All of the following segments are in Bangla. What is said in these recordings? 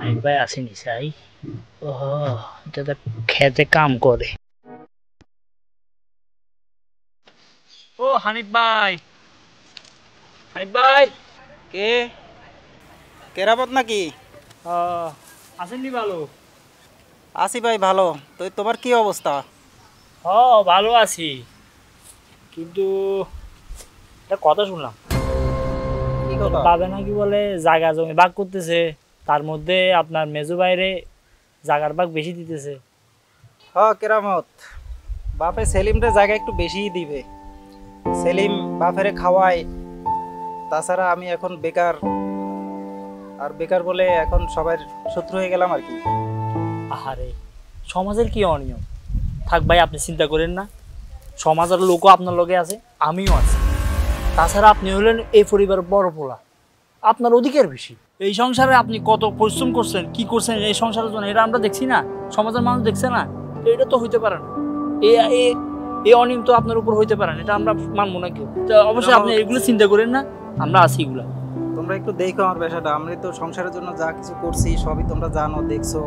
হানিফ ভাই আসেনি চাই। ও দাদা খেতে কাম করে। ও হানিফ ভাই, হানিফ ভাই। কে কেরামত নাকি? আসেননি ভালো? আছি ভাই ভালো। তো তোমার কি অবস্থা? ভালো আছি, কিন্তু একটা কথা শুনলাম। কি কথা? বাবে নাকি বলে জায়গা জমি ভাগ করতেছে, তার মধ্যে আপনার মেজু বাইরে জায়গার ভাগ বেশি দিতেছে। কেরামত, বাপে সেলিমরে জায়গা একটু বেশিই দিবে। সেলিম বাপেরে খাওয়ায়, তাছাড়া আমি এখন বেকার। আর বেকার বলে এখন সবার শত্রু হয়ে গেলাম আর কি। আহারে, সমাজের কি অনিয়ম। থাক ভাই, আপনি চিন্তা করেন না, সমাজের লোকও আপনার লগে আছে, আমিও আছি। তাছাড়া আপনি হলেন এই পরিবারের বড় পোলা, আপনার অধিকার বেশি। এই সংসারে আপনি কত পরিশ্রম করছেন, কি করছেন এই সংসারের জন্য, এটা আমরা দেখছি না, সমাজের মানুষ দেখছে না। তো এটা তো হইতে পারে না, এই অনিয়ম তো আপনার উপর হইতে পারে না, এটা আমরা মানবো না কেউ। তো অবশ্যই আপনি এগুলো চিন্তা করেন না, আমরা আছি এগুলা। তোমরা একটু দেখো আমার পেশাটা, আমরা তো সংসারের জন্য যা কিছু করছি সবই তোমরা জানো, দেখছো,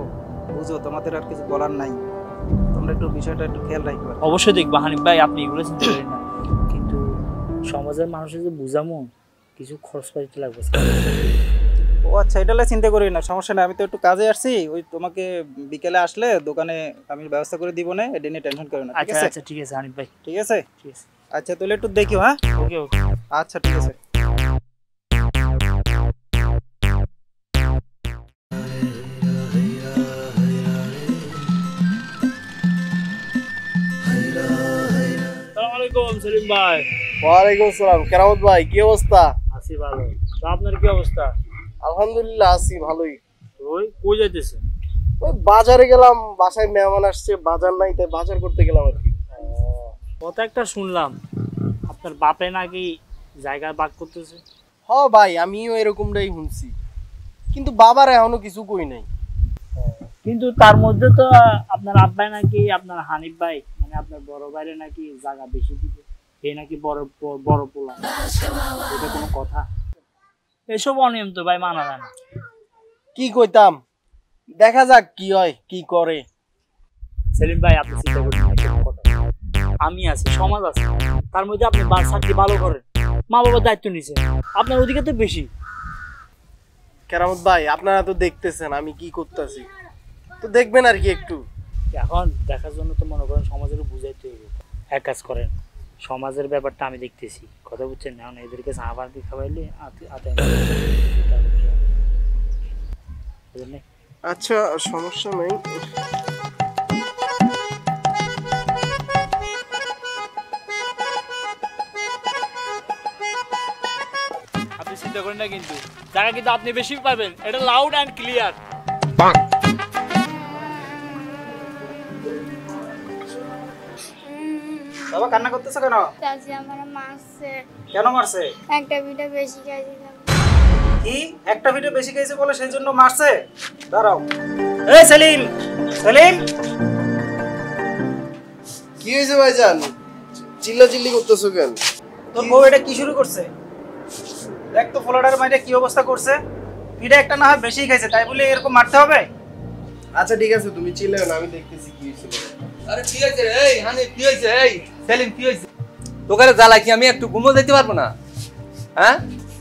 বুঝো, তোমাদের আর কিছু বলার নাই। তোমরা একটু বিষয়টা একটু খেয়াল রাখবে। অবশ্যই দেখবো হানিফ ভাই, আপনি এগুলো চিন্তা করেন না, কিন্তু সমাজের মানুষের যে বুঝামো কিছু খরচ পাইতে লাগবে। ও আচ্ছা, এটা চিন্তা করি না, সমস্যা নেই। আমি তো একটু কাজে আসছি, ওই তোমাকে বিকেলে আসলে দোকানে আমি ব্যবস্থা করে দিব না, এটা নিয়ে টেনশন করো না। ঠিক আছে? আচ্ছা ঠিক আছে হানিফ ভাই, ঠিক আছে। ঠিক আছে। আচ্ছা তাহলে একটু দেখিও। হ্যাঁ, ওকে ওকে। আচ্ছা ঠিক আছে। আসসালামু আলাইকুম সেলিম ভাই। ওয়ালাইকুম আসসালাম। কেরামত ভাই, কি অবস্থা? আছি ভালো, তো আপনার কি অবস্থা? আলহামদুলিল্লাহ আছি ভালোই। ওই কই যাইতেছে? ওই বাজারে গেলাম, বাসায় মেহমান আসছে, বাজার নাই তাই বাজার করতে গেলাম আর কি। কত একটা শুনলাম আপনার বাপে নাকি জায়গা ভাগ করতেছে। হ ভাই, আমিও এরকমটাই শুনছি, কিন্তু বাবার এখনো কিছু কই নাই। কিন্তু তার মধ্যে তো আপনার আব্বাই নাকি আপনার হানিফ ভাই মানে আপনার বড় ভাইরে নাকি জায়গা বেশি দিবে, এই নাকি বড় বড় পোলা। এটা কোনো কথা? এসব অনিয়ম তো ভাই মানা যায় না। কি কইতাম, দেখা যাক কি হয় কি করে। সেলিম ভাই, আপনি চিন্তা করছেন কথা, আমি আছি, সমাজ আছে, তার মধ্যে আপনি চাকরি ভালো করেন, মা বাবার দায়িত্ব নিছেন, আপনার অধিকার তো বেশি। কেরামত ভাই, আপনারা তো দেখতেছেন আমি কি করতেছি, তো দেখবেন আর কি একটু। এখন দেখার জন্য তো মনে করেন সমাজের বুঝাইতে হবে। এক কাজ করেন, সমাজের ব্যাপারটা আমি দেখতেছি, কথা বুঝছেন না? এদেরকে চা পানি খাওয়াইলে আচ্ছা সমস্যা নাই। আপনি চিন্তা করেন না, কিন্তু জায়গা কিন্তু আপনি বেশি পাবেন, এটা লাউড অ্যান্ড ক্লিয়ার। বাবা কান্না করতেছো কেন? চাচি আমার মারছে। কেন মারছে? একটা ভিডিও বেশি খাইছি। কি একটা ভিডিও বেশি খাইছে বলে সেই জন্য মারছে? দাঁড়াও। এই সেলিম, সেলিম, কি হয়েছে ভাইজান, চিল্লাচিল্লি করতেছো কেন? তোর বউ এটা কি শুরু করছে? দেখ তো ফলোডার মাইরে কি অবস্থা করছে। ভিডিও একটা না হয় বেশি খাইছে তাই বলে এরকম মারতে হবে? আচ্ছা ঠিক আছে, তুমি চিল্লাও না, আমি দেখতেছি কি হয়েছে। আরে কি হয়েছে রে? এই হানি কি হয়েছে? এই সেলিম কি হয়েছে? তোকে জ্বালা কি আমি একটু ঘুমো দিতে পারবো না? হ্যাঁ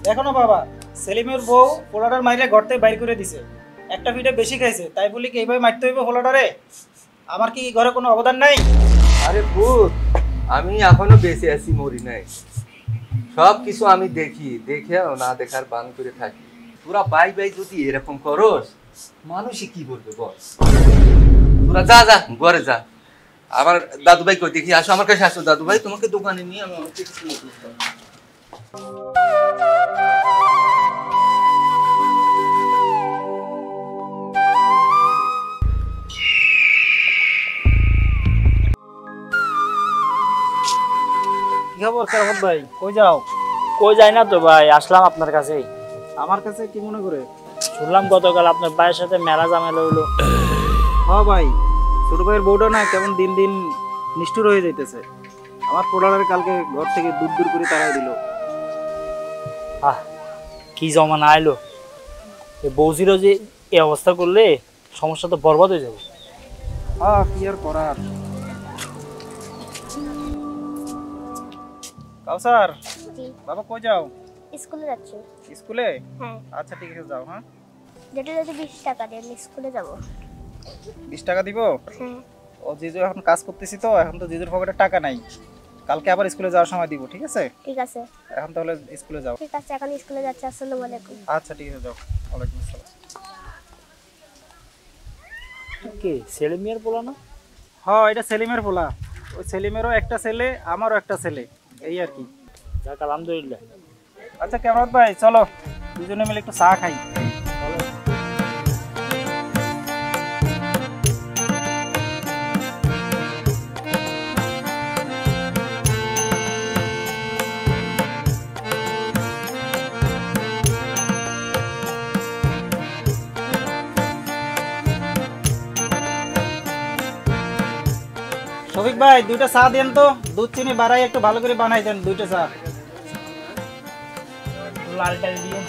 দেখো না বাবা, সেলিমের বউ ফলোডার মাইরে ঘর থেকে বাইর করে দিছে। একটা ভিডিও বেশি খাইছে তাই বলে কি এইভাবে মারতে হইবে ফলোডারে? আমার কি ঘরে কোনো অবদান নাই? আরে ভূত, আমি এখনো বেঁচে আছি, মরি নাই। সব কিছু আমি দেখি, দেখেও না দেখার বান করে থাকি। তোরা বাই বাই যদি এরকম করস, মানুষই কি বলবে বল? তোরা যা যা ঘরে যা। আমার দাদু ভাই কই দেখি, আসো আমার কাছে আসো দাদু ভাই, তোমাকে দোকানে নিয়ে আমি অনেক কিছু নিয়ে আসবো। কি খবর কেরামত ভাই, কই যাও? কই যায় না তো ভাই, আসলাম আপনার কাছেই। আমার কাছে কি মনে করে? শুনলাম গতকাল আপনার ভাইয়ের সাথে মেলা ঝামেলা হইলো। হ্যাঁ ভাই, ছোট ভাইয়ের বউটা না কেমন দিন দিন নিষ্ঠুর হয়ে যাইতেছে। আমার পোলারের কালকে ঘর থেকে দূর দূর করে তাড়াই দিল। আহ, কি জমানা আইলো। বৌজিরও যে এই অবস্থা করলে সমস্যা তো বরবাদ হয়ে যাবে। হ্যাঁ, কি আর করার। কাউসার, জি বাবা কই যাও? স্কুলে যাচ্ছি। স্কুলে? হ্যাঁ, আচ্ছা ঠিক আছে, যাও। হ্যাঁ, যেটা যদি 20 টাকা দিয়ে আমি স্কুলে যাব। 20 টাকা দিব? হ্যাঁ ও জিজু এখন কাজ করতেছি তো, এখন তো জিজুর পকেটে টাকা নাই। কালকে আবার স্কুলে যাওয়ার সময় দিব, ঠিক আছে? ঠিক আছে। এখন তাহলে স্কুলে যাও। ঠিক আছে, এখন স্কুলে যাচ্ছি। আসসালামু আলাইকুম। আচ্ছা ঠিক আছে, যাও। ওয়ালাইকুম আসসালাম। কে ছেলে মেয়ের বলা না? হ্যাঁ, এটা সেলিমের পোলা। ওই সেলিমেরও একটা ছেলে, আমারও একটা ছেলে, এই আর কি। যাক আলহামদুলিল্লাহ। আচ্ছা কামরাত ভাই, চলো দুজনে মিলে একটু চা খাই। শফিক ভাই, 2টা চা দেন তো। দুধ চিনি বাড়াই একটু ভালো করে বানাই দেন 2টা চা। লালটা দিয়ে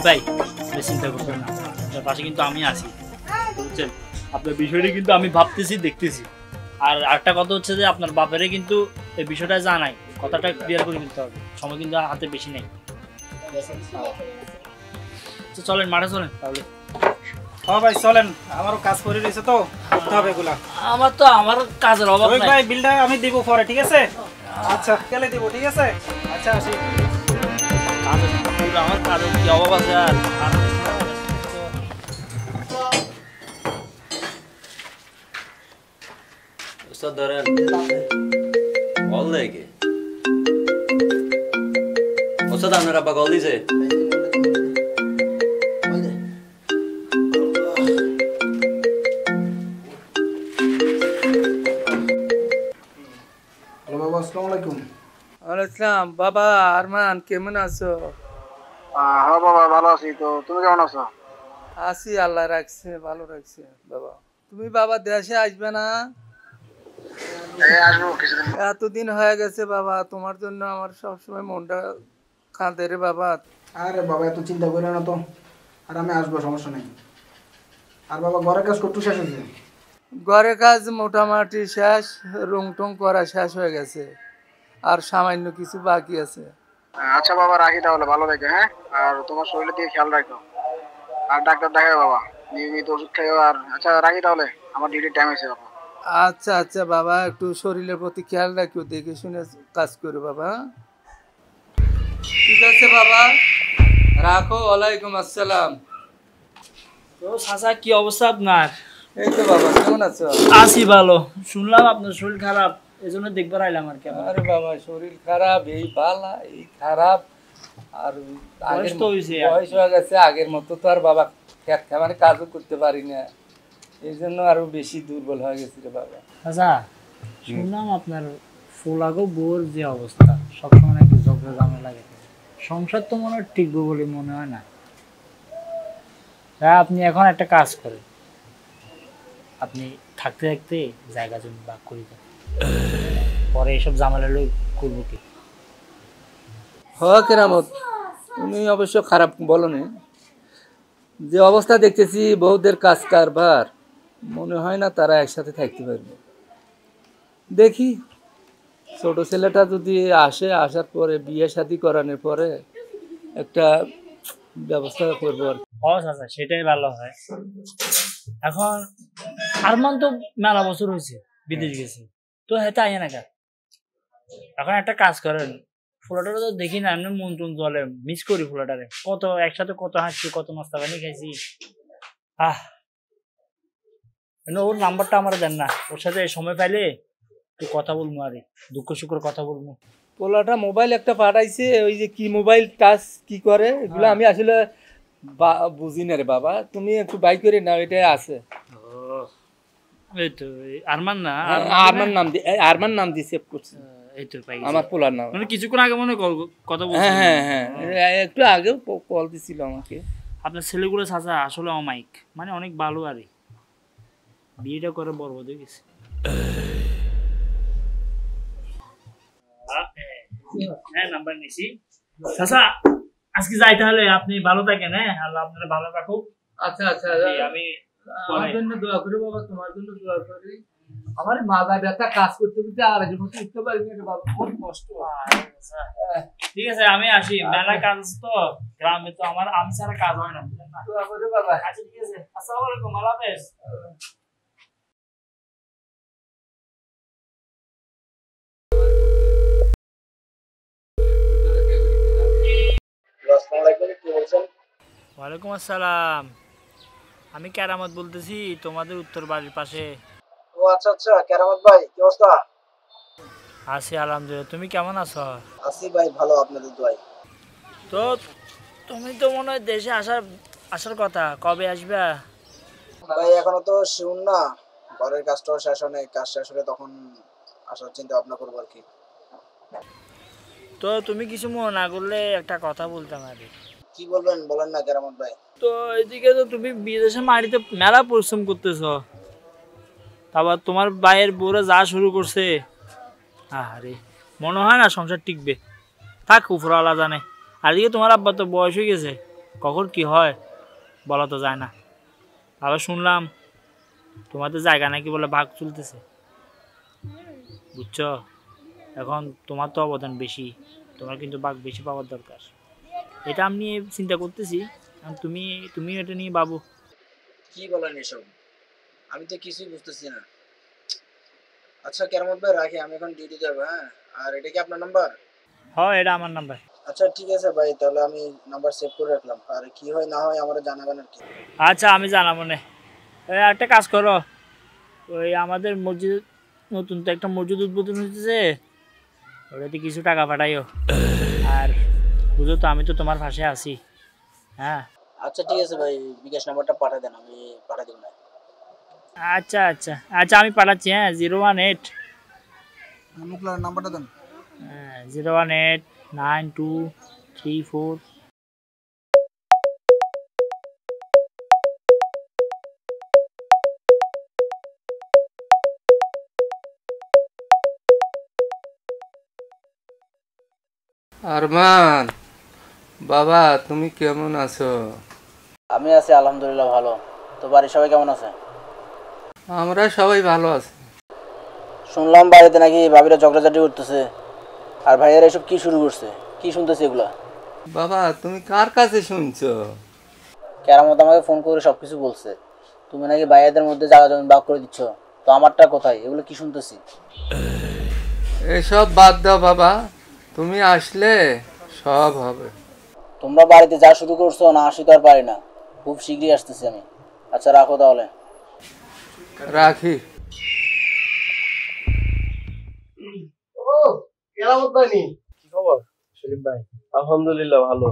ভাই, আপনি চিন্তা করবেন না, আপনার পাশে কিন্তু আমি আছি, বুঝছেন? আপনার বিষয়টা কিন্তু আমি ভাবতেছি, দেখতেছি। আর একটা কথা হচ্ছে যে আপনার বাপেরে কিন্তু এই বিষয়টা জানাই, কথাটা ক্লিয়ার করে নিতে হবে, সময় কিন্তু হাতে বেশি নেই। তো চলেন, মাঠে চলেন তাহলে। হ্যাঁ ভাই চলেন, আমারও কাজ করে রয়েছে তো, করতে হবে এগুলা। আমার কাজের অভাব শফিক নাই। ভাই, বিলটা আমি দিব পরে, ঠিক আছে? আচ্ছা কেলে দিব, ঠিক আছে? আচ্ছা আসি। আমার কাজের কি অভাব আছে আর? ওস্তাদ ধরেন কল দেয় কে? ওস্তাদ আপনার আব্বা কল দিছে? হ্যালো বাবা, আসসালামু আলাইকুম। ওয়ালাইকুম বাবা। আরমান কেমন আছো? হ্যাঁ বাবা, ভালো আছি। তো তুমি কেমন আছো? আছি, আল্লাহ রাখছে, ভালো রাখছে বাবা। তুমি বাবা দেশে আসবে না? আসবো কিছুদিন। এতদিন হয়ে গেছে বাবা, তোমার জন্য আমার সবসময় মনটা কাঁদে রে বাবা। আরে বাবা, এত চিন্তা করে না তো। আর আমি আসবো, সমস্যা নেই। আর বাবা, ঘরের কাজ কতটুকু শেষ হয়েছে? ঘরের কাজ মোটামুটি শেষ, রং টং করা শেষ হয়ে গেছে, আর সামান্য কিছু বাকি আছে। আচ্ছা বাবা, রাখি তাহলে, ভালো দেখে। হ্যাঁ, আর তোমার শরীরের দিকে খেয়াল রাখো। আর ডাক্তার দেখাও বাবা, নিয়মিত ওষুধ খাইও। আর আচ্ছা রাখি তাহলে, আমার ডিউটির টাইম হয়েছে বাবা। আচ্ছা আচ্ছা বাবা, একটু শরীরের প্রতি খেয়াল রাখিও, দেখে শুনে কাজ করো বাবা। ঠিক আছে বাবা, রাখো। ওয়ালাইকুম আসসালাম। তো চাচা, কি অবস্থা আপনার? এই তো বাবা, কেমন আছো? আছি ভালো। শুনলাম আপনার শরীর খারাপ, এজন্য দেখবার আইলাম আর কি। আরে বাবা, শরীর খারাপ, এই বালা এই খারাপ। আর বয়স তো হয়েছে, বয়স হয়ে গেছে, আগের মতো তো আর বাবা খেত খামারে কাজও করতে পারি না, এই জন্য আরো বেশি দুর্বল হয়ে গেছে রে বাবা। চাচা, শুনলাম আপনার ফোলাগো বোর যে অবস্থা, সবসময় নাকি ঝগড়া ঝামেলা লাগে, সংসার তো মনে হয় টিকবো বলে মনে হয় না। আপনি এখন একটা কাজ করেন, আপনি থাকতে থাকতে জায়গা জমি ভাগ করে দেন, পরে এসব ঝামেলা লই করবো কি? কেরামত, তুমি অবশ্য খারাপ বলো না। যে অবস্থা দেখতেছি বহুদের কাজ কারবার, মনে হয় না তারা একসাথে থাকতে পারবে। দেখি ছোট ছেলেটা যদি আসে, আসার পরে বিয়ে শাদী করানোর পরে একটা ব্যবস্থা করবো আর কি। চাচা, সেটাই ভালো হয়। এখন আরমান তো মেলা বছর হয়েছে বিদেশ গেছে, তো হেতে আইয়া না কেন? এখন একটা কাজ করেন, ফুলাটারে তো দেখি না, এমনি মন টুন জলে, মিস করি ফুলাটারে। কত একসাথে কত হাসছি, কত নাস্তা পানি খাইছি। ওর নাম্বারটা আমার দেন না, ওর সাথে সময় পাইলে একটু কথা বলবো, আরে দুঃখ সুখের কথা বলবো। পোলাটা মোবাইল একটা পাঠাইছে, ওই যে কি মোবাইল টাচ কি করে এগুলো আমি আসলে বুঝি না রে বাবা, তুমি একটু বাই করে নাও, এটাই আছে। এই তো আরমান না, আরমান নাম দিয়ে সেভ করছে। এই তো পাই আমার পোলার নাম। মানে কিছুক্ষণ আগে মনে কথা বলছি। হ্যাঁ হ্যাঁ হ্যাঁ, একটু আগেও কল দিছিল আমাকে। আপনার ছেলেগুলো চাচা আসলে অমায়িক, মানে অনেক ভালো আরে। বিয়েটা করে বরবাদ হয়ে গেছে। হ্যাঁ নাম্বার নিছি। চাচা আজকে যাই তাহলে, আপনি ভালো থাকেন। হ্যাঁ আল্লাহ আপনারা ভালো রাখুক। আচ্ছা আচ্ছা, আমি আমার জন্য দোয়া করি বাবা, তোমার জন্য দোয়া করি। আমার মাথা ব্যথা, কাজ করতে করতে আর একজন মতো উঠতে পারি না বাবা, খুব কষ্ট। ঠিক আছে আমি আসি, মেলা কাজ তো গ্রামে, তো আমার আমি ছাড়া কাজ হয় না, বুঝলেন না? দোয়া করি বাবা। আচ্ছা ঠিক আছে, আসসালামু আলাইকুম, আল্লাহ হাফেজ। ওয়ালাইকুম আসসালাম, আমি কেরামত বলতেছি, তোমাদের উত্তর বাড়ির পাশে। ও আচ্ছা আচ্ছা, কেরামত ভাই কি অবস্থা? আছি আলহামদুলিল্লাহ, তুমি কেমন আছো? আছি ভাই ভালো, আপনাদের দোয়ায়। তো তুমি তো মনে হয় দেশে আসার কথা, কবে আসবা? ভাই এখনো তো শিউর না, ঘরের কাজটা শেষ হয় নাই, কাজ শেষ হলে তখন আসার চিন্তা ভাবনা করবো আর কি। তো তুমি কিছু মনে না করলে একটা কথা বলতাম আর কি। কি বলবেন বলেন না কেরামত ভাই। তো এদিকে তো তুমি বিদেশে মাটিতে মেলা পরিশ্রম করতেছ, তারপর তোমার ভাইয়ের বউরা যা শুরু করছে, আরে মনে হয় না সংসার টিকবে। থাক, উপরওয়ালা জানে। আর এদিকে তোমার আব্বা তো বয়স হয়ে গেছে, কখন কি হয় বলা তো যায় না। আবার শুনলাম তোমাদের জায়গা নাকি বলে ভাগ চলতেছে, বুঝছো? এখন তোমার তো অবদান বেশি, তোমার কিন্তু ভাগ বেশি পাওয়ার দরকার। এটা আমি চিন্তা করতেছি, তুমি এটা নিয়ে ভাবো। কি বলেন এসব, আমি তো কিছুই বুঝতেছি না। আচ্ছা কেরামত ভাই রাখি, আমি এখন ডিউটি যাবো। হ্যাঁ, আর এটা কি আপনার নাম্বার? হ্যাঁ এটা আমার নাম্বার। আচ্ছা ঠিক আছে ভাই, তাহলে আমি নাম্বার সেভ করে রাখলাম, আর কি হয় না হয় আমার জানাবেন আর কি। আচ্ছা আমি জানাবো না। একটা কাজ করো, ওই আমাদের মসজিদ নতুন তো একটা মসজিদ উদ্বোধন হচ্ছে, ওটাতে কিছু টাকা পাঠাইও। আর বুঝো তো আমি তো তোমার পাশে আছি। হ্যাঁ আচ্ছা ঠিক আছে ভাই, বিকাশ নাম্বারটা পাঠিয়ে দেন, আমি পাঠিয়ে দেবো না। আচ্ছা আচ্ছা আচ্ছা আমি পাঠাচ্ছি। হ্যাঁ 018 মুখলার নাম্বারটা দেন। 0189234। আরমান বাবা, তুমি কেমন আছো? আমি আছি আলহামদুলিল্লাহ ভালো। তো বাড়ির সবাই কেমন আছে? আমরা সবাই ভালো আছি। শুনলাম বাড়িতে নাকি ভাবিরা ঝগড়াঝাটি করতেছে, আর ভাইয়েরা এসব কি শুরু করছে, কি শুনতেছে এগুলা? বাবা তুমি কার কাছে শুনছো? কেরামত আমাকে ফোন করে সবকিছু বলছে, তুমি নাকি ভাইয়াদের মধ্যে জায়গা জমি ভাগ করে দিচ্ছ, তো আমারটা কোথায়? এগুলো কি শুনতেছি? এসব বাদ দাও বাবা, তুমি আসলে সব হবে। তোমরা বাড়িতে যা শুরু করছো না, আসি তো আর পারি না, খুব শীঘ্রই আসতেছি আমি। আচ্ছা রাখো তাহলে। রাখি। কেরামত ভাই নি? কি খবর সেলিম ভাই? আলহামদুলিল্লাহ ভালো।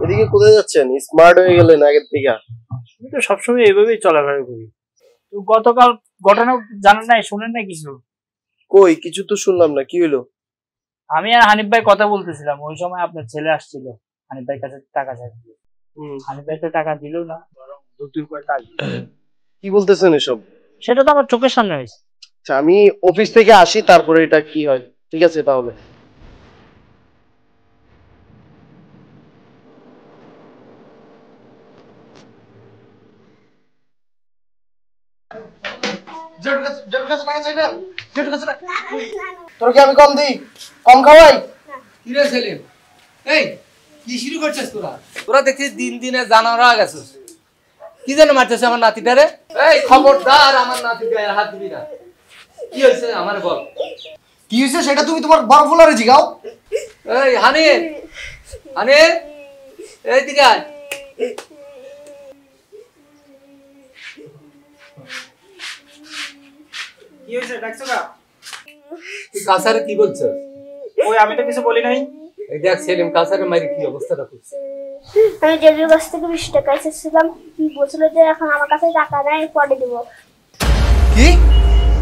এদিকে কোথায় যাচ্ছেন? স্মার্ট হয়ে গেলেন আগের থেকে। আমি তো সবসময় এইভাবেই চলাফেরা করি। তো গতকাল ঘটনা জানেন নাই, শুনেন নাই কিছু? কই কিছু তো শুনলাম না, কি হলো? আমি আর হানিফ ভাই কথা বলতেছিলাম, ওই সময় আপনার ছেলে আসছিল হানিফ ভাইয়ের কাছে টাকা চাইছিল। হানিফ ভাই তো টাকা দিল না, বরং দুই করে টাকা। কি বলতেছেন এসব? সেটা তো আমার চোখের সামনে হয়েছে। আচ্ছা আমি অফিস থেকে আসি, তারপরে এটা কি হয়। ঠিক আছে তাহলে। তোর কি আমি কম দিই? কম খাওয়াই? কি রে সেলিম, এই কি শুরু করছিস তোরা? তোরা দেখছিস দিন দিনে জানারা গেছিস। কি যেন মারতেছে আমার নাতিটারে? এই খবরদার আমার নাতির গায়ে হাত দিবি না। কি হয়েছে আমার বল। কি হয়েছে সেটা তুমি তোমার বড় ফুলারে জিগাও। এই হানি, হানি এই দিকে আয়। কি হয়েছে ডাকছো না? তুই কাসারে কি বলছিস? ওই আমি তো কিছু বলি নাই। এই দেখ সেলিম কাসারে মারি কি অবস্থাটা করছে। আমি জেঠুর কাছ থেকে 20 টাকা এসেছিলাম, বলছিল যে এখন আমার কাছে টাকা নাই, পরে দিব। কি?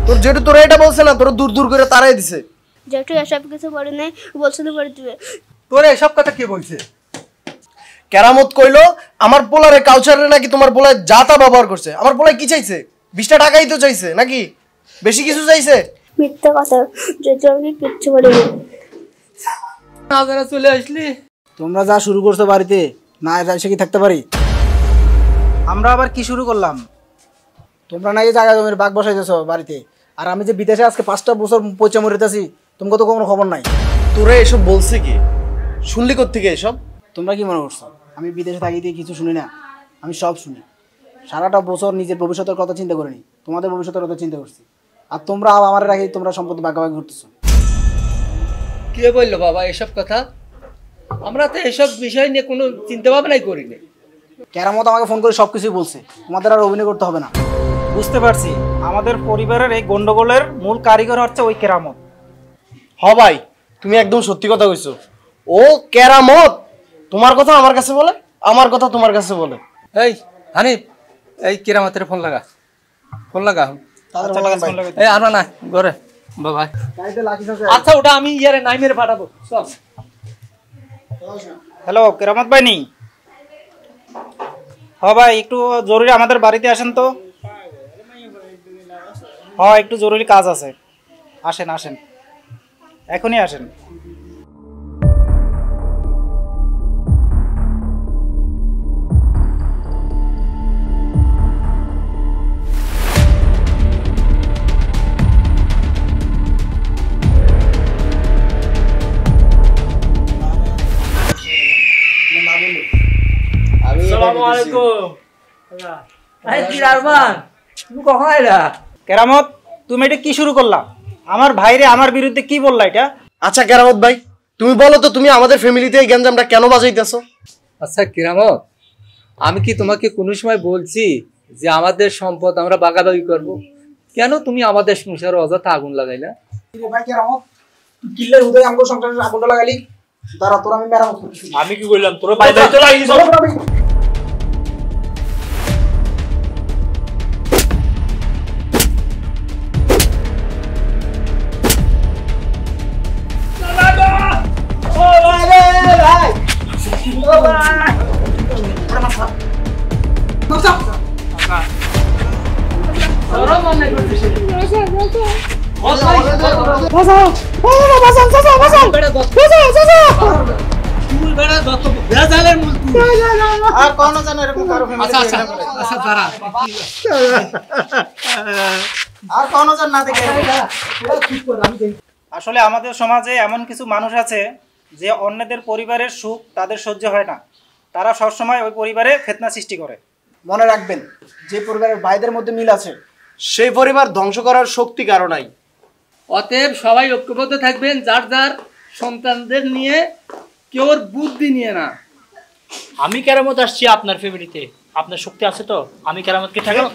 তোর জেঠু তোরা এটা বলছে না? তোরা দূর দূর করে তারাই দিছে। জেঠু এসব কিছু বলে নাই, বলছিল পরে দিবে। তোর এসব কথা কে বলছে? কেরামত কইলো আমার পোলারে কালচারে নাকি তোমার পোলায় যা তা ব্যবহার করছে। আমার পোলায় কি চাইছে? 20টা টাকাই তো চাইছে নাকি, বেশি কিছু চাইছে? মিথ্যা কথা, যদি আমি কিচ্ছু বলিনি। আপনারা চলে আসলি। তোমরা যা শুরু করছো বাড়িতে, না এসে কি থাকতে পারি? আমরা আবার কি শুরু করলাম? তোমরা না এই জায়গা জমির বাঘ বসাইতেছো বাড়িতে, আর আমি যে বিদেশে আজকে 5টা বছর পয়সা মরিতেছি, তোমাকে তো কোনো খবর নাই। তোরা এসব বলছে কি? শুনলি কোত্থেকে এসব? তোমরা কি মনে করছো আমি বিদেশে থাকি দিয়ে কিছু শুনি না? আমি সব শুনি। সারাটা বছর নিজের ভবিষ্যতের কথা চিন্তা করিনি, তোমাদের ভবিষ্যতের কথা চিন্তা করছি। আর তোমরা আমার রাখি তোমরা সম্পত্তি ভাগাভাগি করতেছো। কে বললো বাবা এসব কথা? আমরা তো এসব বিষয় নিয়ে কোনো চিন্তা ভাবনাই করিনি। কেরামত আমাকে ফোন করে সব কিছুই বলছে, তোমাদের আর অভিনয় করতে হবে না। বুঝতে পারছি আমাদের পরিবারের এই গন্ডগোলের মূল কারিগর হচ্ছে ওই কেরামত। হ ভাই, তুমি একদম সত্যি কথা কইছো। ও কেরামত তোমার কথা আমার কাছে বলে, আমার কথা তোমার কাছে বলে। এই হানিফ, এই কেরামতের ফোন লাগা, ফোন লাগা। এই আনা না ঘরে বাবা। আচ্ছা ওটা আমি ইয়ারে নাই মেরে পাঠাবো সব। হ্যালো কেরামত ভাই নি? হ ভাই, একটু জরুরি আমাদের বাড়িতে আসেন তো। হ, একটু জরুরি কাজ আছে। আসেন আসেন, এখনই আসেন। আসসালামু আলাইকুম। এই কি আরমান, তুমি কখন আইলা? কেরামত, তুমি এটা কি শুরু করলা? আমার ভাইরে আমার বিরুদ্ধে কি বললা এটা? আচ্ছা কেরামত ভাই, তুমি বলো তো, তুমি আমাদের ফ্যামিলিতে এই গ্যাঞ্জামটা কেন বাজাইতেছো? আচ্ছা কেরামত, আমি কি তোমাকে কোনো সময় বলছি যে আমাদের সম্পদ আমরা ভাগাভাগি করব? কেন তুমি আমাদের সংসারে অযথা আগুন লাগাইলা? ভাই কেরামত, তুই কিল্লের উদয় আমগো সংসারের আগুনটা লাগালি। দাঁড়া, তোর আমি মেরামত করছি। আমি কি কইলাম? তোরা বাই বাই তো লাগিস। আর কোন জানে এরকম কারো ফ্যামিলি? আর কোন জান না দেখে। আসলে আমাদের সমাজে এমন কিছু মানুষ আছে যে অন্যদের পরিবারের সুখ তাদের সহ্য হয় না, তারা সবসময় ওই পরিবারে ফিতনা সৃষ্টি করে। মনে রাখবেন, যে পরিবারের ভাইদের মধ্যে মিল আছে সেই পরিবার ধ্বংস করার শক্তি কারো নাই। অতএব সবাই ঐক্যবদ্ধ থাকবেন, যার যার সন্তানদের নিয়ে, কেউ ওর বুদ্ধি নিয়ে না। আমি কেরামত আসছি আপনার ফ্যামিলিতে, আপনার শক্তি আছে তো? আমি কেরামতকে ঠেকাবো?